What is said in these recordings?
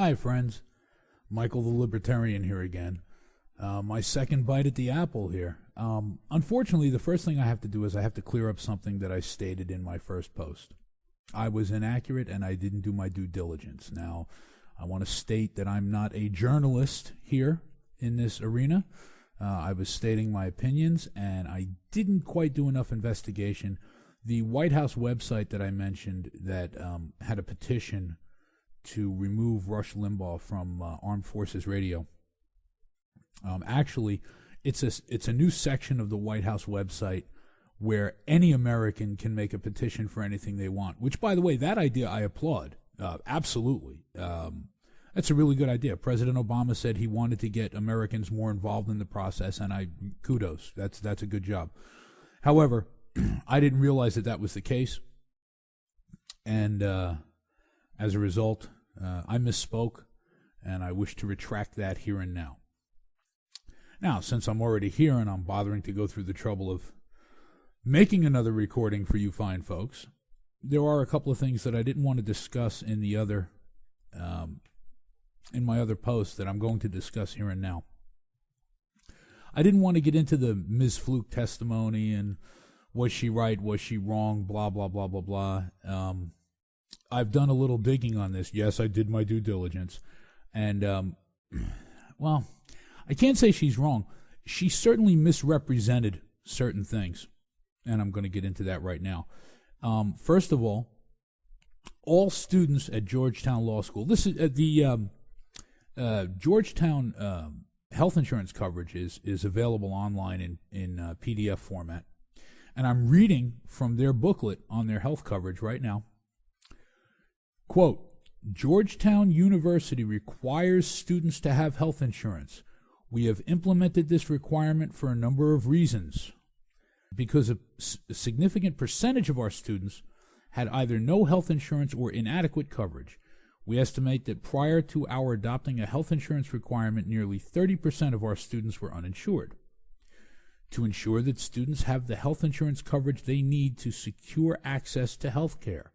Hi, friends. Michael the Libertarian here again. My second bite at the apple here. Unfortunately, the first thing I have to do is I have to clear up something that I stated in my first post. I was inaccurate and I didn't do my due diligence. Now, I want to state that I'm not a journalist here in this arena. I was stating my opinions and I didn't quite do enough investigation. The White House website that I mentioned that had a petition to remove Rush Limbaugh from Armed Forces Radio. Actually, it's a new section of the White House website where any American can make a petition for anything they want, which, by the way, that idea I applaud. Absolutely. That's a really good idea. President Obama said he wanted to get Americans more involved in the process, and kudos. That's a good job. However, I didn't realize that was the case, and as a result, I misspoke, and I wish to retract that here and now. Now, since I'm already here and I'm bothering to go through the trouble of making another recording for you fine folks, there are a couple of things that I didn't want to discuss in the other, in my other post that I'm going to discuss here and now. I didn't want to get into the Ms. Fluke testimony and was she right, was she wrong, blah, blah, blah, blah, blah. I've done a little digging on this. Yes, I did my due diligence. And, well, I can't say she's wrong. She certainly misrepresented certain things. And I'm going to get into that right now. First of all students at Georgetown Law School, this is the Georgetown health insurance coverage is available online in PDF format. And I'm reading from their booklet on their health coverage right now. Quote, Georgetown University requires students to have health insurance. We have implemented this requirement for a number of reasons. Because a significant percentage of our students had either no health insurance or inadequate coverage. We estimate that prior to our adopting a health insurance requirement, nearly 30% of our students were uninsured. To ensure that students have the health insurance coverage they need to secure access to health care.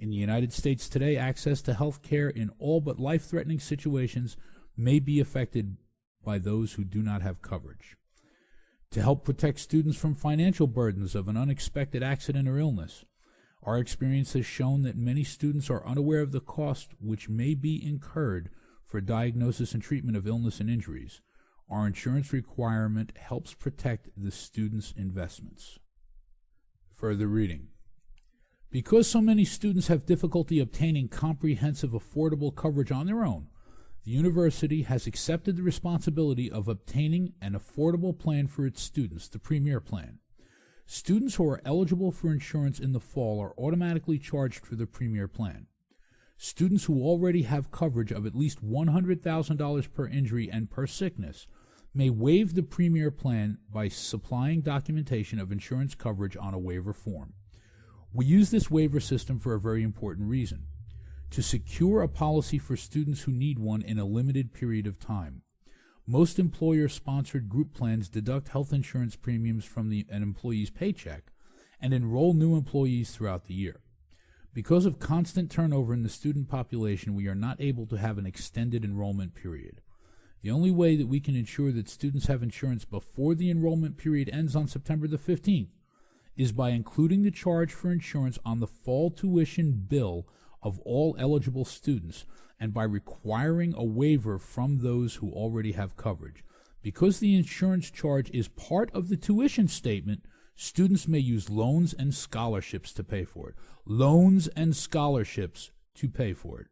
In the United States today, access to health care in all but life-threatening situations may be affected by those who do not have coverage. To help protect students from financial burdens of an unexpected accident or illness, our experience has shown that many students are unaware of the cost which may be incurred for diagnosis and treatment of illness and injuries. Our insurance requirement helps protect the students' investments. Further reading. Because so many students have difficulty obtaining comprehensive, affordable coverage on their own, the university has accepted the responsibility of obtaining an affordable plan for its students, the Premier Plan. Students who are eligible for insurance in the fall are automatically charged for the Premier Plan. Students who already have coverage of at least $100,000 per injury and per sickness may waive the Premier Plan by supplying documentation of insurance coverage on a waiver form. We use this waiver system for a very important reason: to secure a policy for students who need one in a limited period of time. Most employer-sponsored group plans deduct health insurance premiums from an employee's paycheck and enroll new employees throughout the year. Because of constant turnover in the student population, we are not able to have an extended enrollment period. The only way that we can ensure that students have insurance before the enrollment period ends on September the 15th is by including the charge for insurance on the fall tuition bill of all eligible students and by requiring a waiver from those who already have coverage. Because the insurance charge is part of the tuition statement, students may use loans and scholarships to pay for it. Loans and scholarships to pay for it.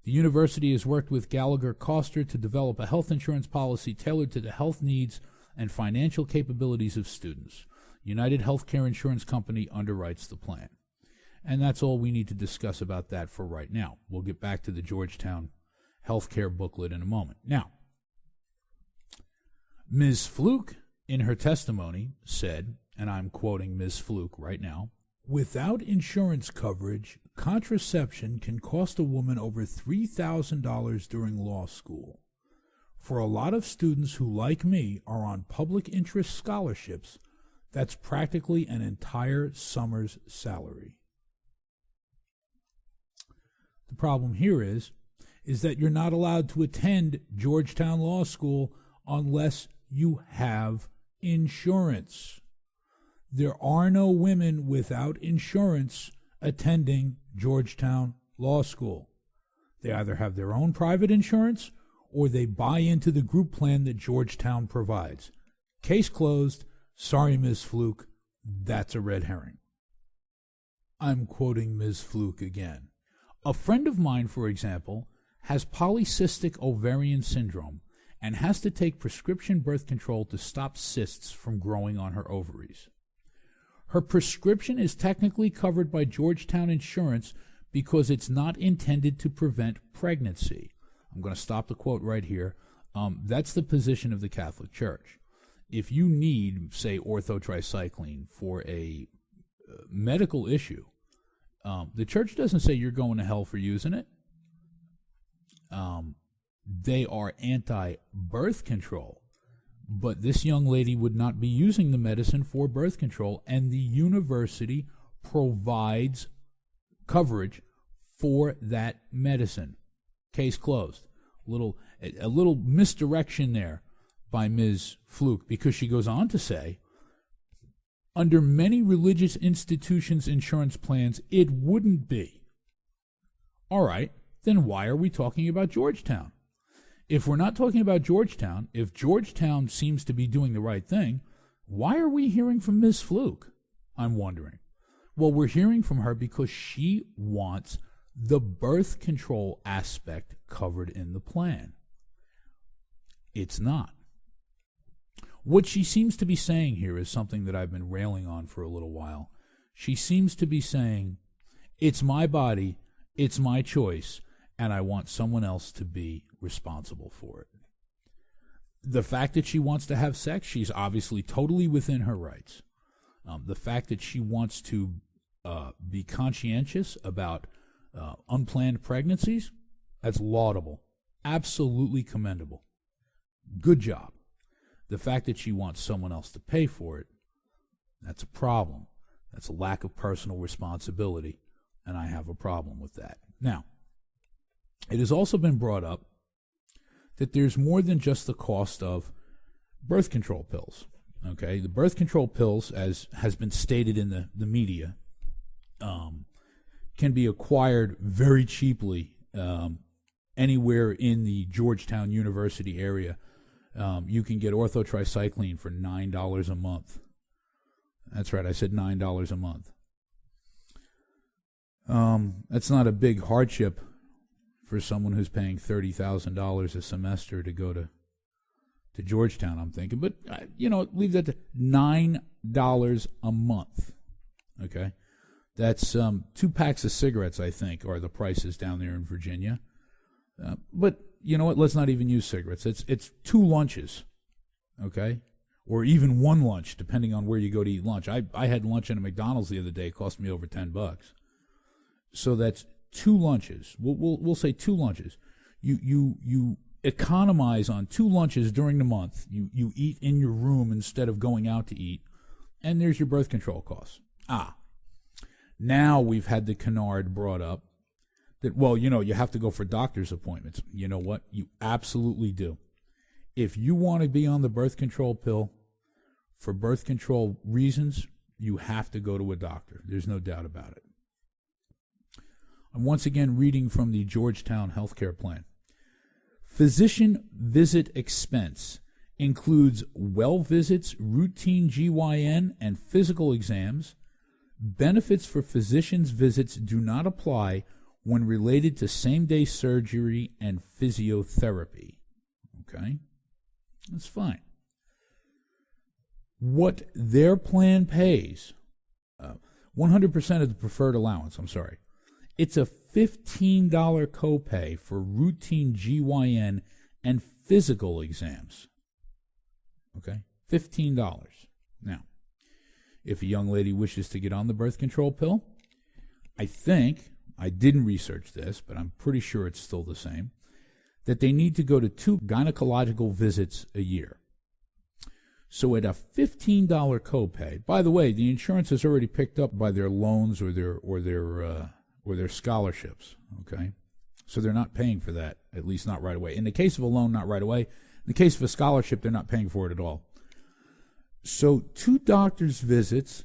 The university has worked with Gallagher Coster to develop a health insurance policy tailored to the health needs and financial capabilities of students. United Healthcare Insurance Company underwrites the plan. And that's all we need to discuss about that for right now. We'll get back to the Georgetown healthcare booklet in a moment. Now, Ms. Fluke, in her testimony, said, and I'm quoting Ms. Fluke right now, without insurance coverage, contraception can cost a woman over $3,000 during law school. For a lot of students who, like me, are on public interest scholarships, that's practically an entire summer's salary. The problem here is is that you're not allowed to attend Georgetown Law School unless you have insurance. There are no women without insurance attending Georgetown Law School. They either have their own private insurance or they buy into the group plan that Georgetown provides. Case closed. Sorry, Ms. Fluke. That's a red herring. I'm quoting Ms. Fluke again. A friend of mine, for example, has polycystic ovarian syndrome and has to take prescription birth control to stop cysts from growing on her ovaries. Her prescription is technically covered by Georgetown Insurance because it's not intended to prevent pregnancy. I'm going to stop the quote right here. That's the position of the Catholic Church. If you need, say, orthotricycline for a medical issue, the church doesn't say you're going to hell for using it. They are anti-birth control. But this young lady would not be using the medicine for birth control, and the university provides coverage for that medicine. Case closed. A little misdirection there by Ms. Fluke, because she goes on to say, under many religious institutions' insurance plans, it wouldn't be. All right, then why are we talking about Georgetown? If we're not talking about Georgetown, if Georgetown seems to be doing the right thing, why are we hearing from Ms. Fluke? I'm wondering. Well, we're hearing from her because she wants the birth control aspect covered in the plan. It's not. What she seems to be saying here is something that I've been railing on for a little while. She seems to be saying, it's my body, it's my choice, and I want someone else to be responsible for it. The fact that she wants to have sex, she's obviously totally within her rights. The fact that she wants to be conscientious about unplanned pregnancies, that's laudable. Absolutely commendable. Good job. The fact that she wants someone else to pay for it, that's a problem. That's a lack of personal responsibility, and I have a problem with that. Now, it has also been brought up that there's more than just the cost of birth control pills. Okay, the birth control pills, as has been stated in the media, can be acquired very cheaply anywhere in the Georgetown University area. You can get orthotricycline for $9 a month. That's right, I said $9 a month. That's not a big hardship for someone who's paying $30,000 a semester to go to Georgetown, I'm thinking. But, leave that to $9 a month, okay? That's 2 packs of cigarettes, I think, are the prices down there in Virginia. But, you know what, let's not even use cigarettes. It's 2 lunches, okay? Or even 1 lunch, depending on where you go to eat lunch. I had lunch at a McDonald's the other day. It cost me over $10. So that's 2 lunches. We'll say 2 lunches. You economize on 2 lunches during the month. You eat in your room instead of going out to eat, and there's your birth control costs. Now we've had the canard brought up that, well, you have to go for doctor's appointments. You know what? You absolutely do. If you want to be on the birth control pill for birth control reasons, you have to go to a doctor. There's no doubt about it. I'm once again reading from the Georgetown Healthcare Plan. Physician visit expense includes well visits, routine GYN, and physical exams. Benefits for physician's visits do not apply when related to same-day surgery and physiotherapy. Okay? That's fine. What their plan pays, 100% of the preferred allowance, it's a $15 copay for routine GYN and physical exams. Okay? $15. Now, if a young lady wishes to get on the birth control pill, I didn't research this, but I'm pretty sure it's still the same, that they need to go to 2 gynecological visits a year. So at a $15 copay, by the way, the insurance is already picked up by their loans or their scholarships, okay? So they're not paying for that, at least not right away. In the case of a loan, not right away. In the case of a scholarship, they're not paying for it at all. So 2 doctor's visits,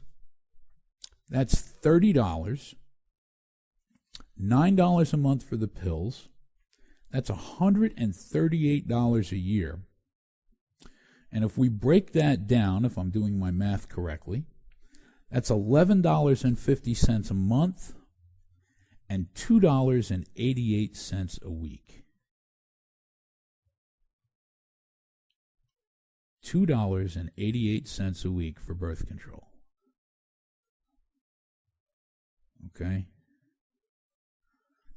that's $30. $9 a month for the pills. That's $138 a year. And if we break that down, if I'm doing my math correctly, that's $11.50 a month and $2.88 a week. $2.88 a week for birth control. Okay?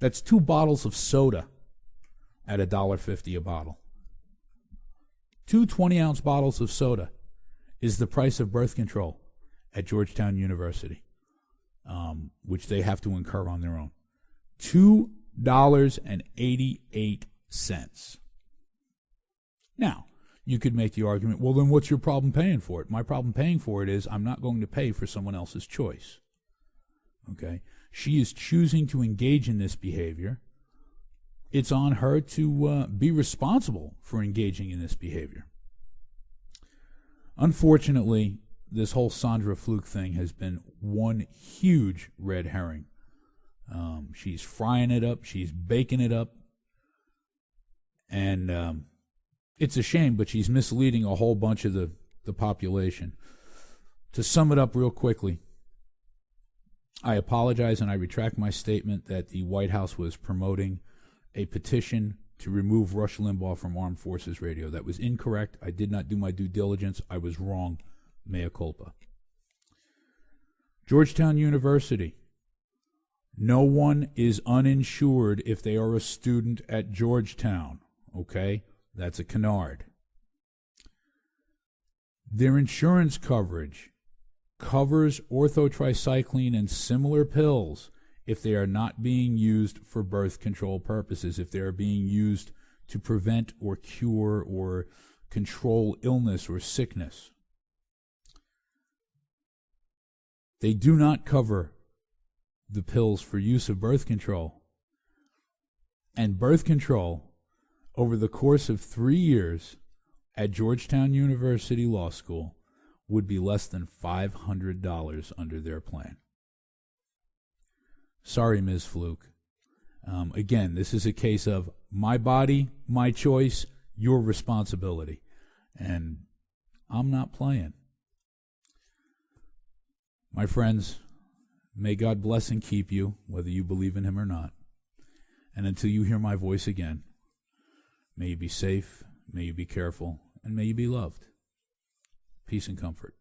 That's 2 bottles of soda at $1.50 a bottle. 2 20-ounce bottles of soda is the price of birth control at Georgetown University, which they have to incur on their own. $2.88. Now, you could make the argument, well, then what's your problem paying for it? My problem paying for it is I'm not going to pay for someone else's choice. Okay? She is choosing to engage in this behavior. It's on her to be responsible for engaging in this behavior. Unfortunately, this whole Sandra Fluke thing has been one huge red herring. She's frying it up. She's baking it up. And it's a shame, but she's misleading a whole bunch of the population. To sum it up real quickly, I apologize and I retract my statement that the White House was promoting a petition to remove Rush Limbaugh from Armed Forces Radio. That was incorrect. I did not do my due diligence. I was wrong. Mea culpa. Georgetown University. No one is uninsured if they are a student at Georgetown. Okay? That's a canard. Their insurance coverage covers orthotricycline and similar pills if they are not being used for birth control purposes, if they are being used to prevent or cure or control illness or sickness. They do not cover the pills for use of birth control. And birth control, over the course of 3 years at Georgetown University Law School, would be less than $500 under their plan. Sorry, Ms. Fluke. Again, this is a case of my body, my choice, your responsibility. And I'm not playing. My friends, may God bless and keep you, whether you believe in him or not. And until you hear my voice again, may you be safe, may you be careful, and may you be loved. Peace and comfort.